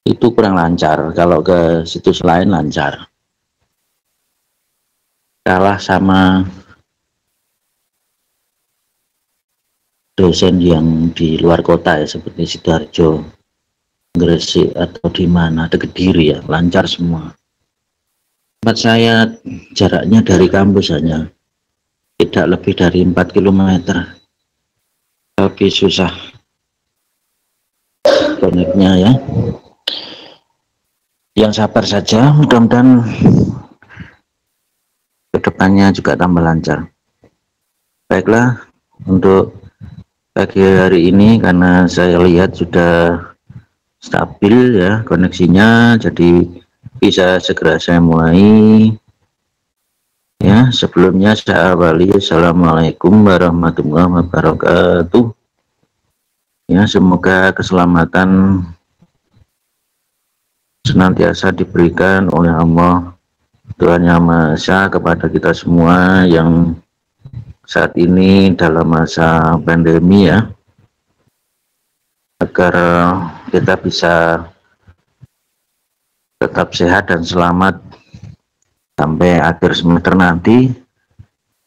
itu kurang lancar. Kalau ke situs lain lancar. Kalah sama dosen yang di luar kota ya, seperti Sidoarjo, Gresik, atau di mana, ada Kediri ya, lancar semua. Tempat saya jaraknya dari kampus hanya tidak lebih dari 4 kilometer. Lebih susah koneknya ya. Yang sabar saja, mudah-mudahan kedepannya juga tambah lancar. Baiklah, untuk pagi hari ini karena saya lihat sudah stabil ya koneksinya, jadi bisa segera saya mulai ya. Sebelumnya saya awali, assalamualaikum warahmatullahi wabarakatuh ya. Semoga keselamatan senantiasa diberikan oleh Allah Tuhan Yang Maha Esa kepada kita semua yang saat ini dalam masa pandemi ya, agar kita bisa tetap sehat dan selamat sampai akhir semester nanti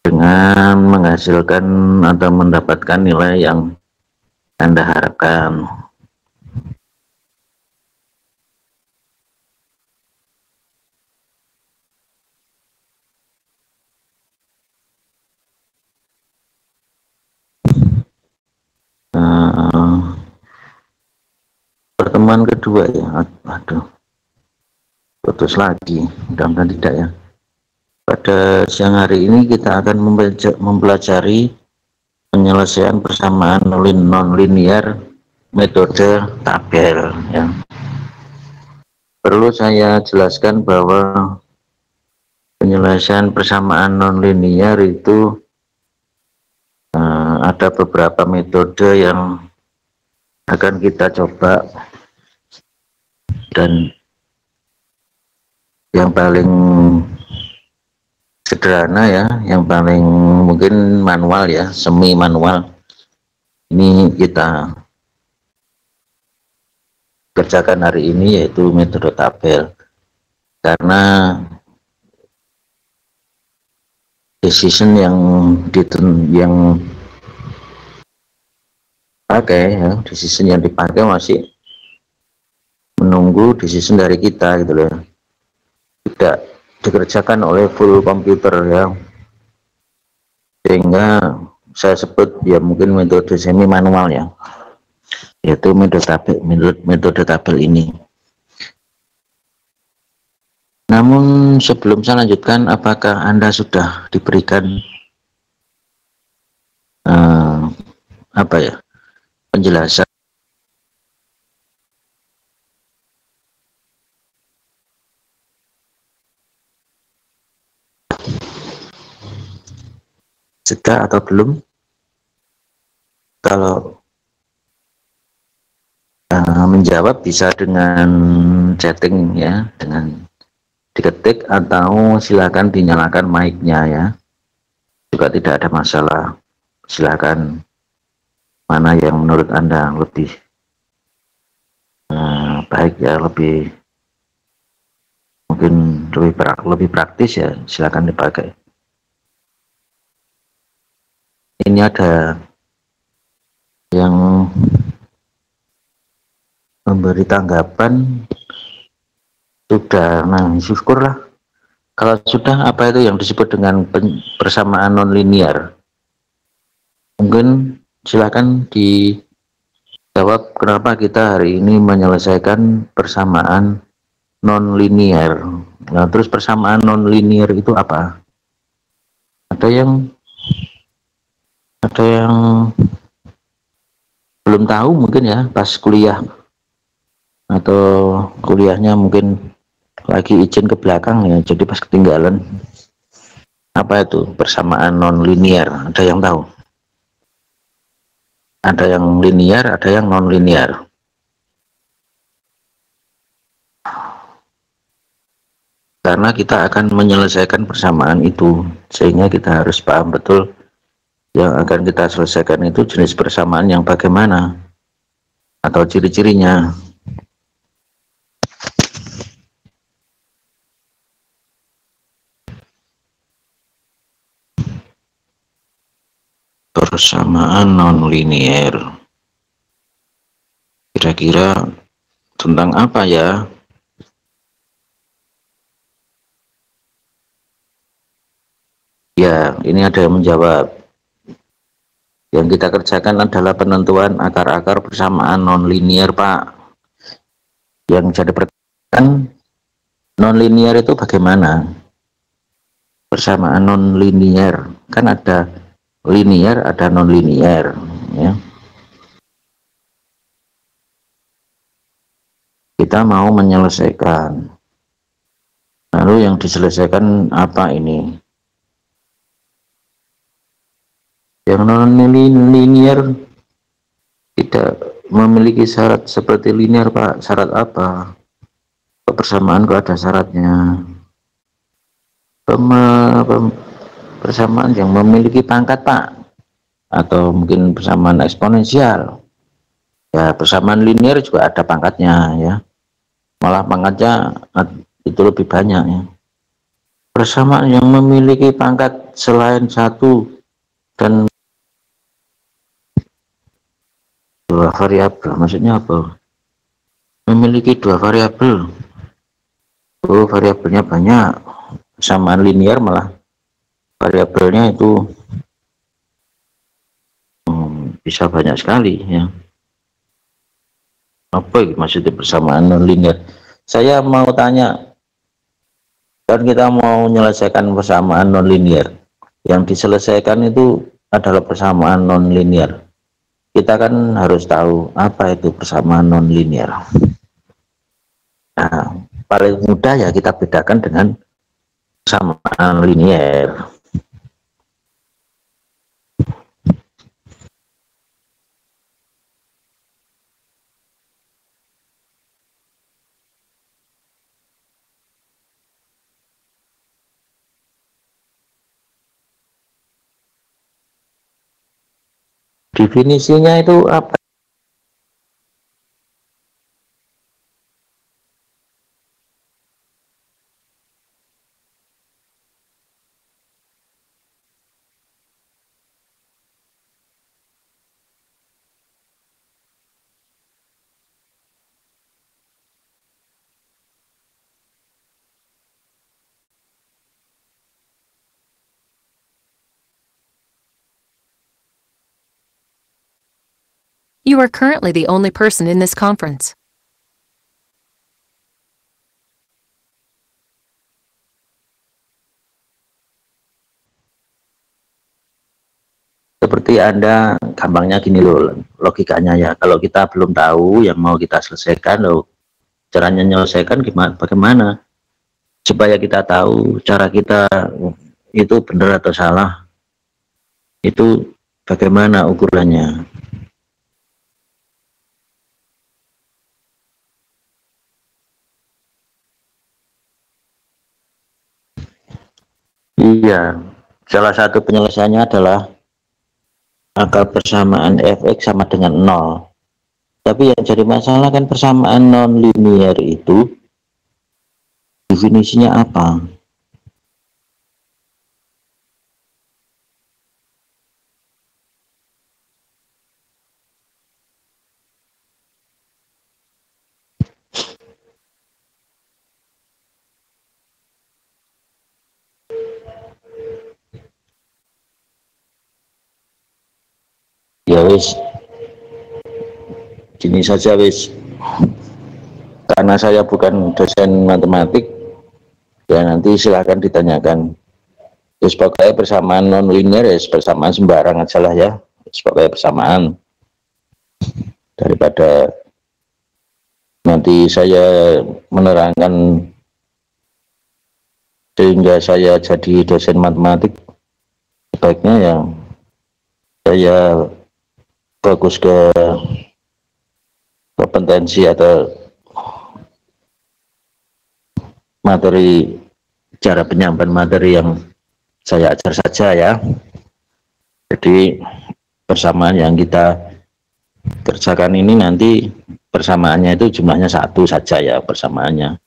dengan menghasilkan atau mendapatkan nilai yang Anda harapkan. Pertemuan kedua ya, aduh, putus lagi, mudah-mudahan tidak ya. Pada siang hari ini kita akan mempelajari penyelesaian persamaan non-linear metode tabel ya. Perlu saya jelaskan bahwa penyelesaian persamaan non-linear itu ada beberapa metode yang akan kita coba, dan yang paling sederhana ya, yang paling mungkin manual ya, semi manual, ini kita kerjakan hari ini, yaitu metode tabel. Karena decision yang pakai ya, decision yang dipakai masih menunggu decision dari kita gitu loh, tidak dikerjakan oleh full komputer ya, sehingga saya sebut ya mungkin metode semi manual ya, yaitu metode tabel ini. Namun sebelum saya lanjutkan, apakah Anda sudah diberikan penjelasan sudah atau belum? Kalau menjawab bisa dengan chatting ya, dengan diketik, atau silakan dinyalakan mic-nya ya, juga tidak ada masalah. Silakan, mana yang menurut Anda lebih baik ya, lebih mungkin lebih praktis ya, silakan dipakai. Ini ada yang memberi tanggapan sudah, nah syukurlah. Kalau sudah, apa itu yang disebut dengan persamaan non-linear? Mungkin silakan dijawab kenapa kita hari ini menyelesaikan persamaan non-linear. Nah, terus persamaan non-linear itu apa? Ada yang belum tahu mungkin ya, pas kuliah atau kuliahnya mungkin lagi izin ke belakang ya, jadi pas ketinggalan. Apa itu persamaan non-linear? Ada yang tahu? Ada yang linear, ada yang non-linear. Karena kita akan menyelesaikan persamaan itu, sehingga kita harus paham betul yang akan kita selesaikan itu jenis persamaan yang bagaimana atau ciri-cirinya. Persamaan non-linier. Kira-kira tentang apa ya? Ya, ini ada yang menjawab. Yang kita kerjakan adalah penentuan akar-akar persamaan non-linier, Pak. Yang jadi pertanyaan, non-linier itu bagaimana? Persamaan non-linier, kan ada linier, ada non-linier, ya. Kita mau menyelesaikan. Lalu yang diselesaikan apa ini? Yang non-linier tidak memiliki syarat seperti linier, Pak. Syarat apa? Persamaan kok ada syaratnya. Persamaan yang memiliki pangkat, Pak, atau mungkin persamaan eksponensial. Ya, persamaan linier juga ada pangkatnya, ya. Malah pangkatnya itu lebih banyak, ya. Persamaan yang memiliki pangkat selain satu dan dua variabel, maksudnya apa? Memiliki dua variabel. Oh, variabelnya banyak. Persamaan linier malah variabelnya itu bisa banyak sekali, ya. Apa maksudnya persamaan non-linier? Saya mau tanya, kan kita mau menyelesaikan persamaan non-linier. Yang diselesaikan itu adalah persamaan non-linier. Kita kan harus tahu apa itu persamaan non-linier. Nah, paling mudah ya kita bedakan dengan persamaan linier. Definisinya itu apa? You are currently the only person in this conference. Seperti Anda gampangnya gini loh, logikanya ya. Kalau kita belum tahu yang mau kita selesaikan, loh, caranya menyelesaikan gimana, bagaimana? Supaya kita tahu cara kita itu benar atau salah, itu bagaimana ukurannya. Iya, salah satu penyelesaiannya adalah akar persamaan fx sama dengan 0. Tapi yang jadi masalah kan persamaan non-linier itu definisinya apa? Ya wis, gini saja wis. Karena saya bukan dosen matematik, ya nanti silahkan ditanyakan. Terus pokoknya persamaan non-linear ya persamaan sembarangan aja lah ya. Terus pokoknya persamaan. Daripada nanti saya menerangkan sehingga saya jadi dosen matematik, sebaiknya ya saya fokus ke kompetensi atau materi, cara penyampaian materi yang saya ajar saja ya. Jadi persamaan yang kita kerjakan ini nanti persamaannya itu jumlahnya satu saja ya persamaannya.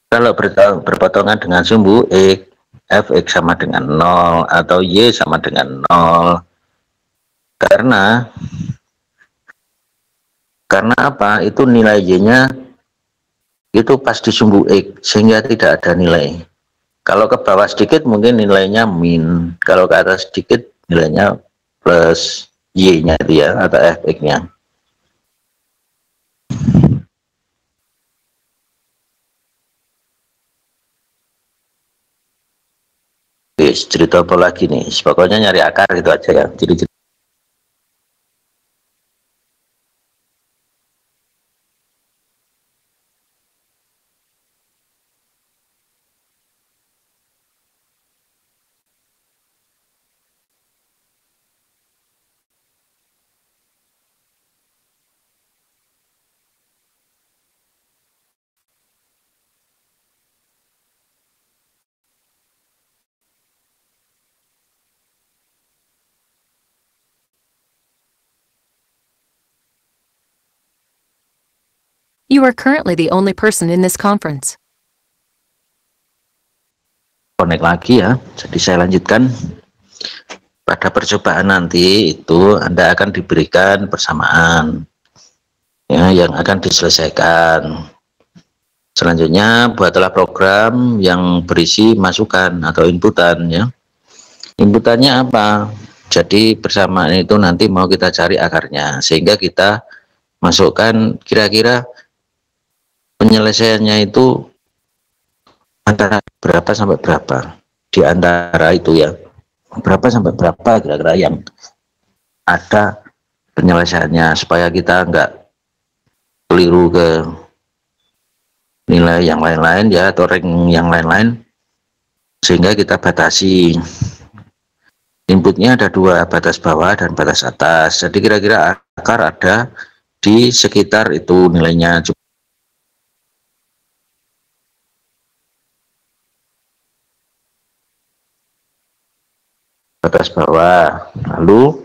Kalau berpotongan dengan sumbu X, fx sama dengan 0 atau y sama dengan 0. Karena apa? Itu nilai y-nya itu pas di sumbu X, sehingga tidak ada nilai. Kalau ke bawah sedikit mungkin nilainya min, kalau ke atas sedikit nilainya plus y-nya itu ya, atau fx-nya. Oke, cerita apa lagi nih? Pokoknya nyari akar gitu aja ya. Jadi You are currently the only person in this conference. connect lagi ya. Jadi saya lanjutkan. Pada percobaan nanti itu Anda akan diberikan persamaan ya, yang akan diselesaikan. Selanjutnya buatlah program yang berisi masukan atau inputan ya. Inputannya apa? Jadi persamaan itu nanti mau kita cari akarnya, sehingga kita masukkan kira-kira penyelesaiannya itu antara berapa sampai berapa, di antara itu ya, berapa sampai berapa kira-kira yang ada penyelesaiannya, supaya kita enggak keliru ke nilai yang lain-lain ya, atau rank yang lain-lain, sehingga kita batasi. Inputnya ada dua, batas bawah dan batas atas. Jadi kira-kira akar ada di sekitar itu nilainya. Batas bawah. Lalu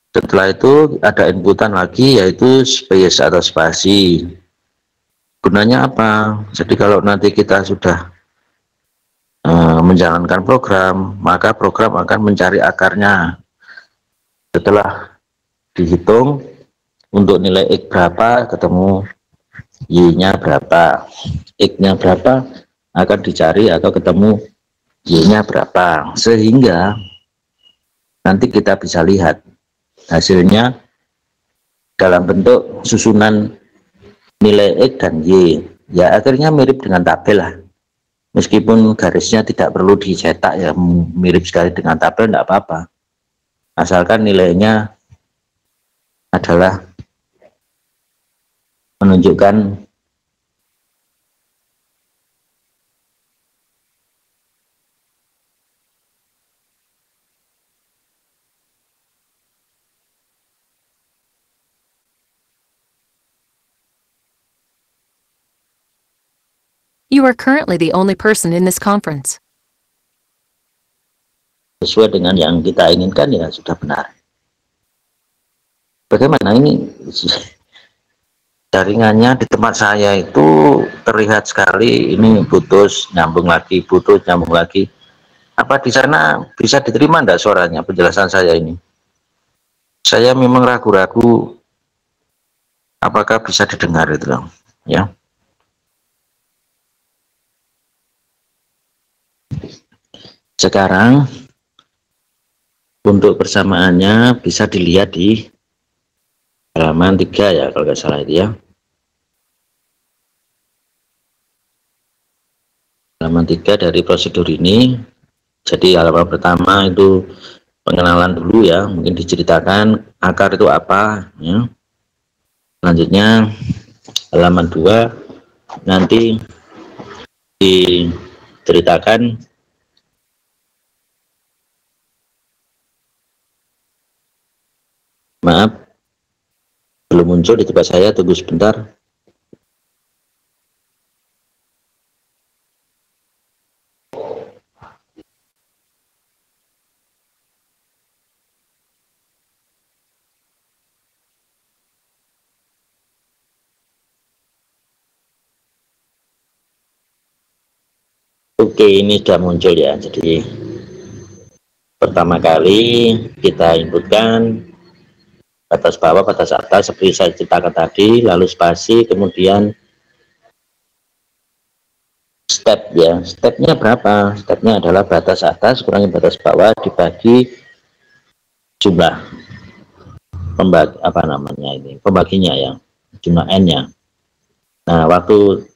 setelah itu ada inputan lagi, yaitu space atau spasi. Gunanya apa? Jadi kalau nanti kita sudah menjalankan program, maka program akan mencari akarnya. Setelah dihitung untuk nilai X berapa, ketemu Y-nya berapa, X-nya berapa, akan dicari atau ketemu Y-nya berapa, sehingga nanti kita bisa lihat hasilnya dalam bentuk susunan nilai X dan Y. Ya akhirnya mirip dengan tabel lah, meskipun garisnya tidak perlu dicetak ya, mirip sekali dengan tabel tidak apa-apa, asalkan nilainya adalah menunjukkan You are currently the only person in this conference. sesuai dengan yang kita inginkan, ya sudah benar. Bagaimana ini jaringannya di tempat saya itu terlihat sekali, ini putus nyambung lagi, putus nyambung lagi. Apa di sana bisa diterima enggak suaranya, penjelasan saya ini? Saya memang ragu-ragu apakah bisa didengar itu loh ya. Sekarang untuk persamaannya bisa dilihat di halaman 3 ya, kalau nggak salah itu ya. Halaman 3 dari prosedur ini. Jadi halaman pertama itu pengenalan dulu ya, mungkin diceritakan akar itu apa ya. Selanjutnya halaman 2 nanti diceritakan maaf belum muncul di tempat saya, tunggu sebentar. Oke, ini sudah muncul ya. Jadi pertama kali kita inputkan batas bawah, batas atas seperti saya ceritakan tadi, lalu spasi, kemudian step ya. Stepnya berapa? Stepnya adalah batas atas kurangi batas bawah dibagi jumlah pembaginya ya, jumlah n-nya. Nah, waktu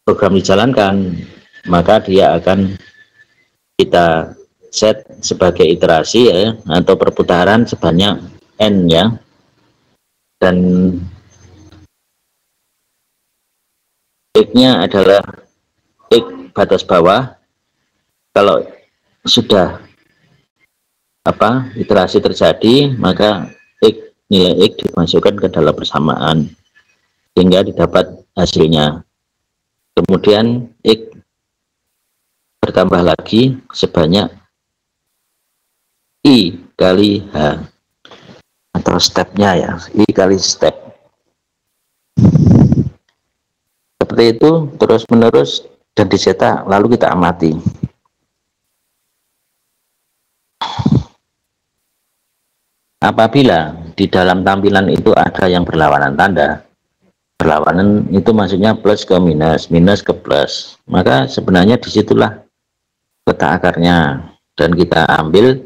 program dijalankan, maka dia akan kita set sebagai iterasi ya, atau perputaran sebanyak n ya, dan x-nya adalah x batas bawah. Kalau sudah iterasi terjadi, maka nilai x dimasukkan ke dalam persamaan sehingga didapat hasilnya. Kemudian x bertambah lagi sebanyak i kali h, atau stepnya ya, i kali step. Seperti itu terus menerus dan dicetak, lalu kita amati. Apabila di dalam tampilan itu ada yang berlawanan tanda, berlawanan itu maksudnya plus ke minus, minus ke plus, maka sebenarnya disitulah letak akarnya, dan kita ambil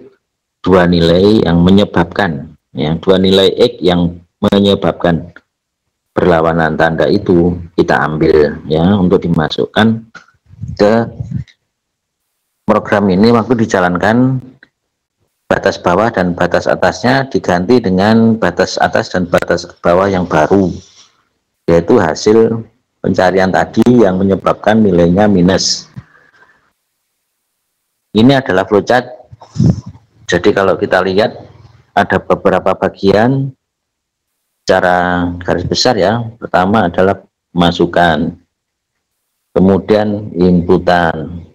dua nilai yang menyebabkan ya, dua nilai x yang menyebabkan berlawanan tanda itu kita ambil ya, untuk dimasukkan ke program ini. Waktu dijalankan, batas bawah dan batas atasnya diganti dengan batas atas dan batas bawah yang baru, yaitu hasil pencarian tadi yang menyebabkan nilainya minus. Ini adalah flowchart. Jadi kalau kita lihat ada beberapa bagian secara garis besar ya. Pertama adalah masukan, kemudian inputan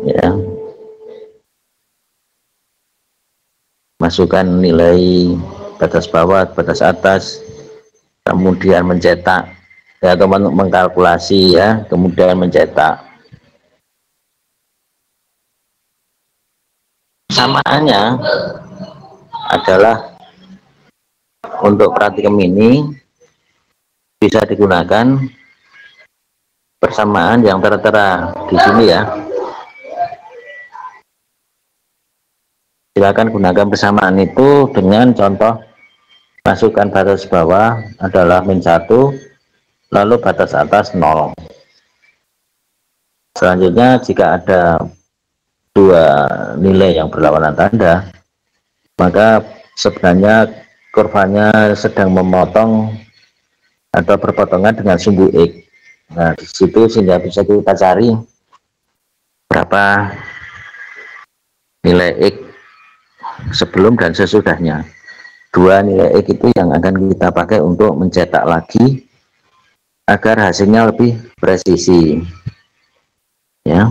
ya, masukkan nilai batas bawah, batas atas, kemudian mencetak ya, atau mengkalkulasi ya, kemudian mencetak. Samaannya adalah untuk praktikum ini bisa digunakan persamaan yang tertera di sini ya. Silakan gunakan persamaan itu dengan contoh masukkan batas bawah adalah -1, lalu batas atas 0. Selanjutnya jika ada dua nilai yang berlawanan tanda, maka sebenarnya kurvanya sedang memotong atau berpotongan dengan sumbu x. Nah, di situ sehingga bisa kita cari berapa nilai x sebelum dan sesudahnya. Dua nilai x itu yang akan kita pakai untuk mencetak lagi agar hasilnya lebih presisi ya.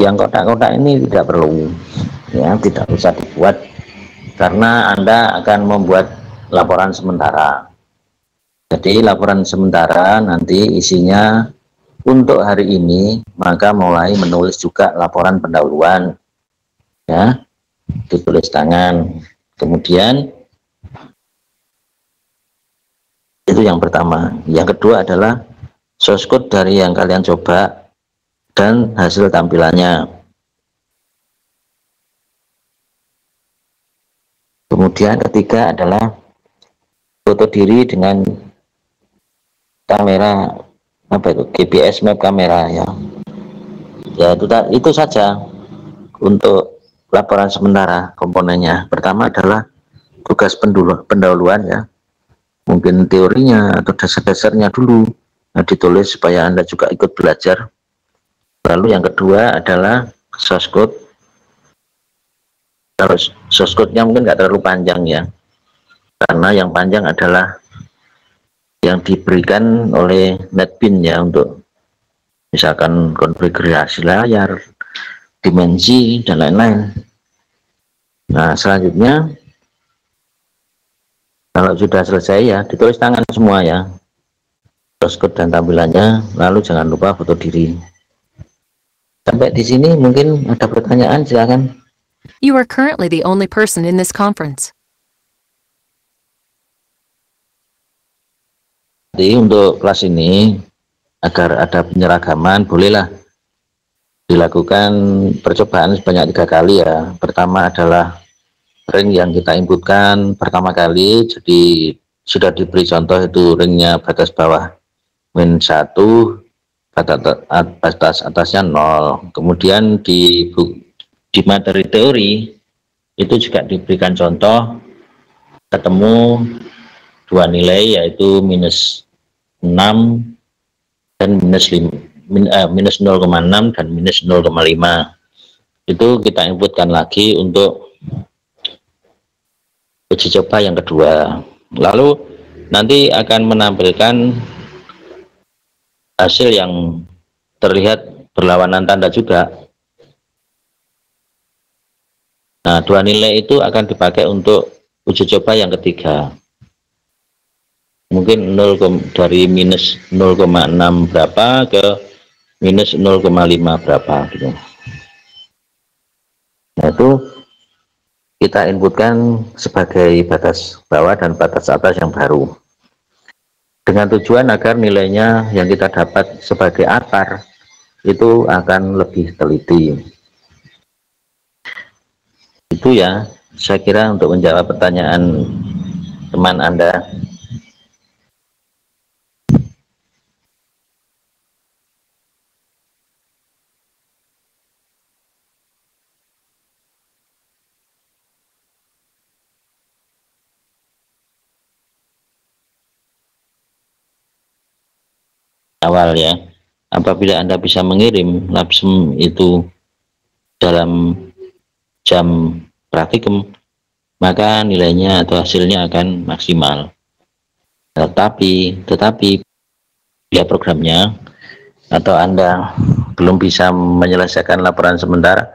Yang kotak-kotak ini tidak perlu ya, tidak usah dibuat karena Anda akan membuat laporan sementara. Jadi laporan sementara nanti isinya untuk hari ini, maka mulai menulis juga laporan pendahuluan ya, ditulis tangan. Kemudian itu yang pertama. Yang kedua adalah source code dari yang kalian coba dan hasil tampilannya. Kemudian ketiga adalah foto diri dengan kamera GPS map kamera ya. Ya itu saja untuk laporan sementara komponennya. Pertama adalah tugas pendahuluan ya, mungkin teorinya atau dasar-dasarnya dulu ditulis supaya Anda juga ikut belajar. Lalu yang kedua adalah source code. Kalau source code-nya mungkin nggak terlalu panjang ya, karena yang panjang adalah yang diberikan oleh NetBeans ya, untuk misalkan konfigurasi layar, dimensi, dan lain-lain. Nah, selanjutnya kalau sudah selesai ya, ditulis tangan semua ya. Postcode dan tampilannya, lalu jangan lupa foto diri. Sampai di sini mungkin ada pertanyaan, silakan. You are currently the only person in this conference. Jadi untuk kelas ini, agar ada penyeragaman, bolehlah dilakukan percobaan sebanyak 3 kali ya. Pertama adalah ring yang kita inputkan pertama kali, jadi sudah diberi contoh itu ringnya batas bawah -1, batas atasnya 0. Kemudian di materi teori itu juga diberikan contoh, ketemu 2 nilai yaitu -6 dan minus 0,6 dan minus 0,5. Itu kita inputkan lagi untuk uji coba yang kedua. Lalu nanti akan menampilkan hasil yang terlihat berlawanan tanda juga. Nah, 2 nilai itu akan dipakai untuk uji coba yang ketiga. Mungkin dari minus 0,6 berapa ke minus 0,5 berapa gitu. Nah, itu kita inputkan sebagai batas bawah dan batas atas yang baru, dengan tujuan agar nilainya yang kita dapat sebagai akar itu akan lebih teliti. Itu ya, saya kira untuk menjawab pertanyaan teman Anda. Awal ya, apabila Anda bisa mengirim labsum itu dalam jam praktikum, maka nilainya atau hasilnya akan maksimal. Tetapi bila programnya atau Anda belum bisa menyelesaikan laporan sementara,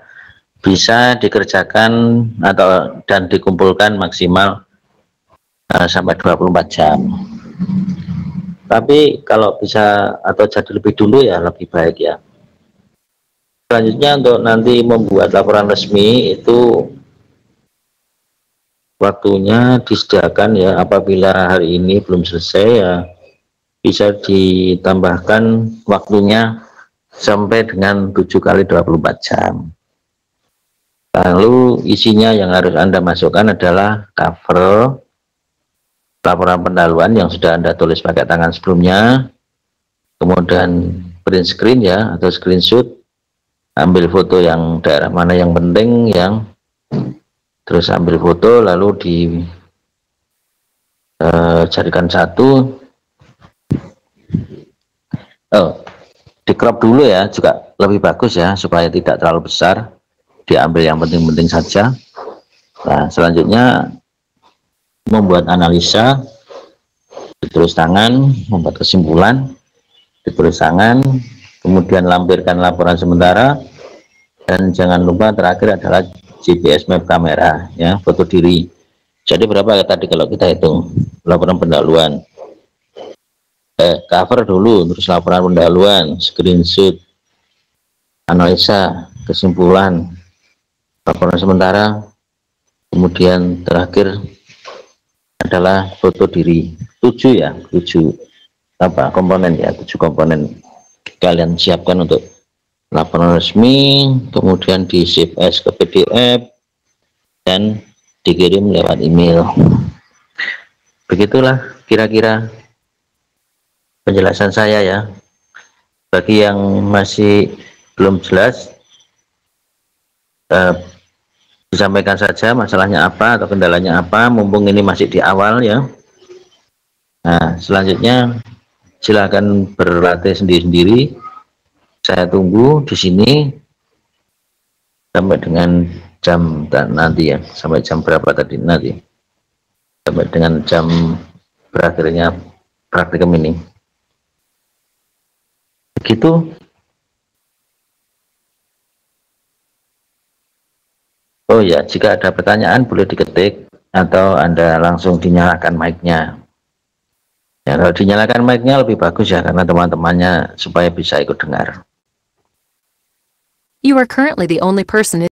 bisa dikerjakan atau dan dikumpulkan maksimal sampai 24 jam. Tapi kalau bisa atau jadi lebih dulu ya lebih baik ya. Selanjutnya untuk nanti membuat laporan resmi itu waktunya disediakan ya, apabila hari ini belum selesai ya bisa ditambahkan waktunya sampai dengan 7 kali 24 jam. Lalu isinya yang harus Anda masukkan adalah cover, laporan pendahuluan yang sudah Anda tulis pakai tangan sebelumnya, kemudian print screen ya atau screenshot, ambil foto yang daerah mana yang penting, terus ambil foto lalu jadikan satu. Di crop dulu ya, juga lebih bagus ya supaya tidak terlalu besar, diambil yang penting-penting saja. Nah, selanjutnya membuat analisa, ditulis tangan, membuat kesimpulan, ditulis tangan, kemudian lampirkan laporan sementara, dan jangan lupa terakhir adalah GPS map kamera ya, foto diri. Jadi berapa tadi kalau kita hitung laporan pendahuluan, cover dulu, terus laporan pendahuluan, screenshot, analisa, kesimpulan, laporan sementara, kemudian terakhir adalah foto diri. 7 ya, 7 komponen ya, 7 komponen kalian siapkan untuk laporan resmi, kemudian di save as ke PDF dan dikirim lewat email. Begitulah kira-kira penjelasan saya ya. Bagi yang masih belum jelas, disampaikan saja masalahnya apa atau kendalanya apa, mumpung ini masih di awal ya. Nah, selanjutnya silakan berlatih sendiri-sendiri. Saya tunggu di sini sampai dengan jam nanti ya, sampai jam berapa tadi nanti, sampai dengan jam berakhirnya praktikum ini. Begitu. Oh ya, jika ada pertanyaan boleh diketik atau Anda langsung dinyalakan mic-nya. Ya, kalau dinyalakan mic-nya lebih bagus ya, karena teman-temannya supaya bisa ikut dengar. You are currently the only person in